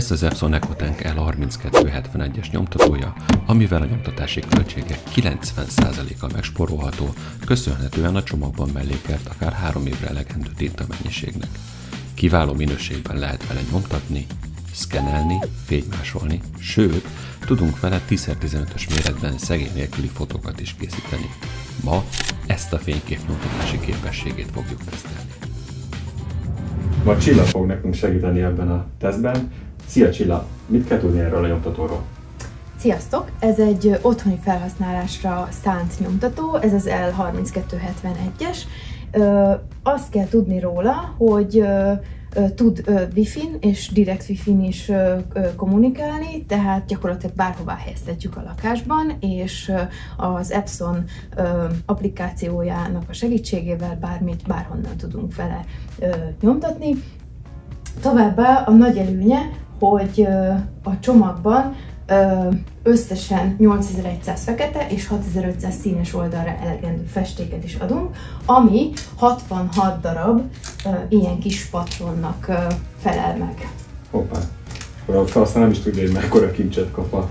Ez az Epson EcoTank L3271-es nyomtatója, amivel a nyomtatási költségek 90%-a megspórolható, köszönhetően a csomagban mellékelt akár 3 évre elegendő tintamennyiségnek. Kiváló minőségben lehet vele nyomtatni, szkennelni, fénymásolni, sőt, tudunk vele 10x15-ös méretben szegély nélküli fotókat is készíteni. Ma ezt a fényképnyomtatási képességét fogjuk tesztelni. Ma Csilla fog nekünk segíteni ebben a tesztben. Szia Csilla! Mit kell tudni erről a nyomtatóról? Sziasztok! Ez egy otthoni felhasználásra szánt nyomtató, ez az L3271-es. Azt kell tudni róla, hogy tud Wi-Fi-n és direkt Wi-Fi-n is kommunikálni, tehát gyakorlatilag bárhová helyezhetjük a lakásban, és az Epson applikációjának a segítségével bármit, bárhonnan tudunk vele nyomtatni. Továbbá a nagy előnye, hogy a csomagban összesen 8100 fekete és 6500 színes oldalra elegendő festéket is adunk, ami 66 darab ilyen kis patronnak felel meg. Hoppá! Akkor aztán nem is tudja, hogy mekkora kincset kap a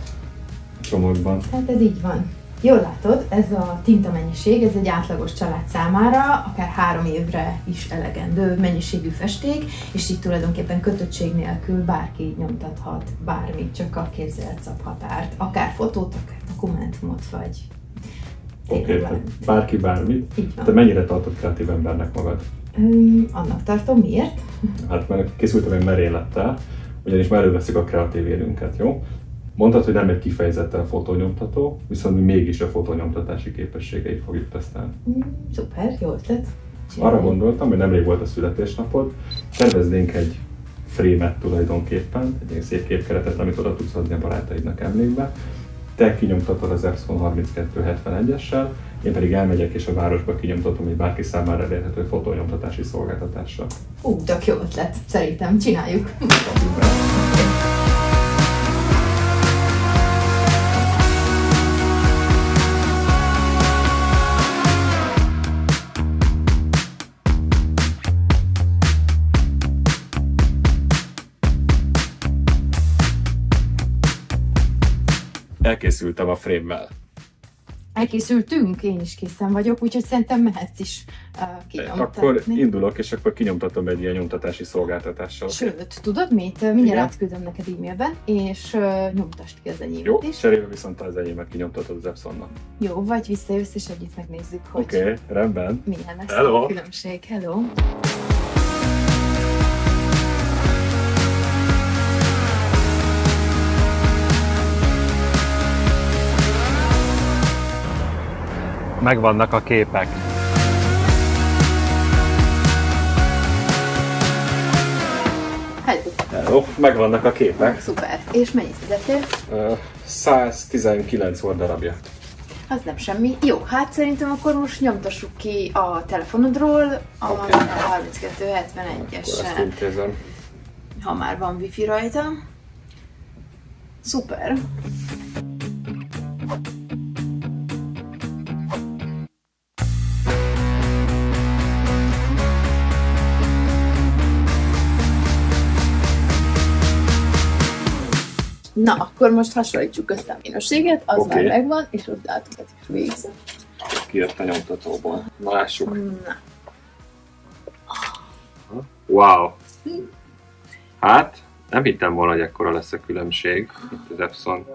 csomagban. Hát ez így van. Jól látod, ez a tintamennyiség, ez egy átlagos család számára akár 3 évre is elegendő mennyiségű festék, és így tulajdonképpen kötöttség nélkül bárki nyomtathat bármit, csak a képzelet szab határt, akár fotót, akár dokumentumot, vagy Oké, bárki bármit. Te mennyire tartod kreatív embernek magad? Annak tartom, miért? Hát mert készültem egy merénylettel, ugyanis már előveszük a kreatív érünket, jó? Mondtad, hogy nem egy kifejezetten fotónyomtató, viszont mi mégis a fotónyomtatási képességeit fogjuk tesztelni. Szuper, jó ötlet. Arra gondoltam, hogy nemrég volt a születésnapod, terveznénk egy frémet tulajdonképpen, egy szép képkeretet, amit oda tudsz adni a barátaidnak emlékbe. Te kinyomtatod az Epson 3271-essel, én pedig elmegyek és a városba kinyomtatom egy bárki számára elérhető fotónyomtatási szolgáltatással. Tök jó ötlet, szerintem csináljuk. Elkészültem a frémmel. Elkészültünk, én is készen vagyok, úgyhogy szerintem mehetsz is kinyomtatni. Akkor indulok, és akkor kinyomtatom egy ilyen nyomtatási szolgáltatással. Sőt, tudod mit? Mindjárt átküldöm neked e-mailben, és nyomtasd ki az enyémet jó, is. cserébe viszont az enyémet kinyomtatod az Epsonnak. Jó, vagy visszajössz, és együtt megnézzük, hogy Oké, rendben. milyen lesz Hello. a különbség. Hello! Megvannak a képek. Hello, megvannak a képek. Szuper. És mennyit fizettél? 119 volt darabja. Az nem semmi. Jó, hát szerintem akkor most nyomtassuk ki a telefonodról a 3271-essel. Intézem. Ha már van wifi rajta. Szuper. Na, akkor most hasonlítsuk össze a minőséget, az már megvan, és ott dátumot is végzem. Kijött a nyomtatóból. Na, lássuk. Na. Wow! Hát, nem hittem volna, hogy ekkora lesz a különbség itt az Epson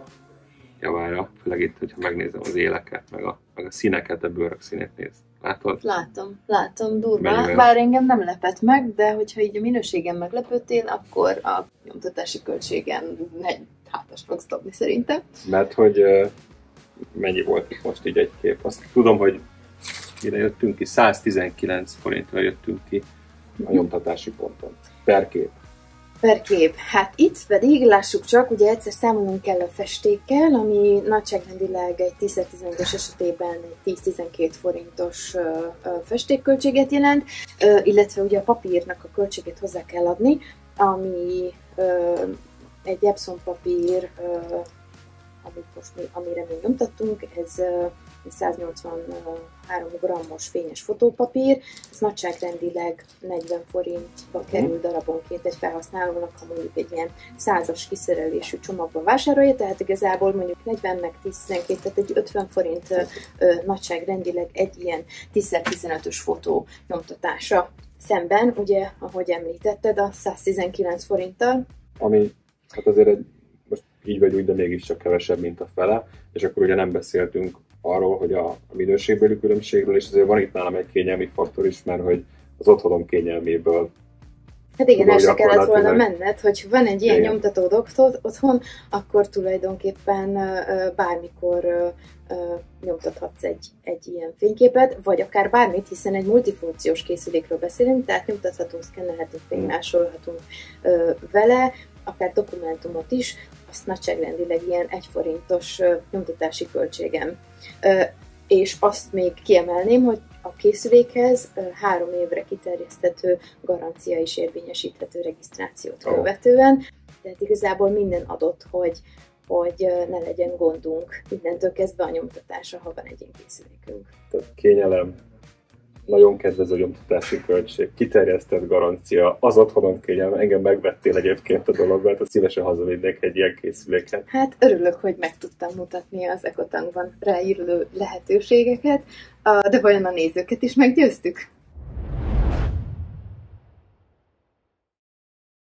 javára. Főleg itt, hogyha megnézem az éleket, meg a színeket, a bőrök színét néz. Látod? Látom, durva. Bár engem nem lepett meg, de hogyha így a minőségen meglepődtél, akkor a nyomtatási költségen egy hátast fogsz dobni szerintem. Mert hogy mennyi volt itt most így egy kép? Azt tudom, hogy ide jöttünk ki, 119 forintra jöttünk ki a nyomtatási ponton. Per kép. Per kép. Hát itt pedig, lássuk csak, ugye egyszer számolnunk kell a festékkel, ami nagyságrendileg egy 10x15-ös esetében egy 10-12 forintos festékköltséget jelent, illetve ugye a papírnak a költségét hozzá kell adni, ami egy Epson papír, amire mi nyomtattunk, ez 183 grammos fényes fotópapír, ez nagyságrendileg 40 forintba kerül darabonként egy felhasználónak, ha mondjuk egy ilyen 100-as kiszerelésű csomagban vásárolja, tehát igazából mondjuk 40 meg 10-12, tehát egy 50 forint nagyságrendileg egy ilyen 10x15-ös fotó nyomtatása. Szemben, ugye, ahogy említetted, a 119 forinttal. Ami hát azért most így vagy úgy, de mégiscsak kevesebb, mint a fele, és akkor ugye nem beszéltünk arról, hogy a minőségbeli különbségről, és azért van itt nálam egy kényelmi faktor is, mert hogy az otthonom kényelméből. Hát igen, el se kellett volna menned, hogy van egy ilyen nyomtatód otthon, akkor tulajdonképpen bármikor nyomtathatsz egy ilyen fényképet, vagy akár bármit, hiszen egy multifunkciós készülékről beszélünk, tehát nyomtathatunk, szkennelhetünk, fénymásolhatunk vele, akár dokumentumot is, azt nagyságrendileg ilyen 1 forintos nyomtatási költségem. És azt még kiemelném, hogy a készülékhez 3 évre kiterjeszthető garancia is érvényesíthető regisztrációt követően, tehát igazából minden adott, hogy ne legyen gondunk mindentől kezdve a nyomtatásra, ha van egy ilyen készülékünk. Tehát kényelem, nagyon kedvező nyomtatási költség, kiterjesztett garancia, az otthonom kényelme, engem megvettél egyébként a dologgal, tehát szívesen hazavinnék egy ilyen készüléket. Hát örülök, hogy meg tudtam mutatni az Ekotankban ráíruló lehetőségeket, de vajon a nézőket is meggyőztük?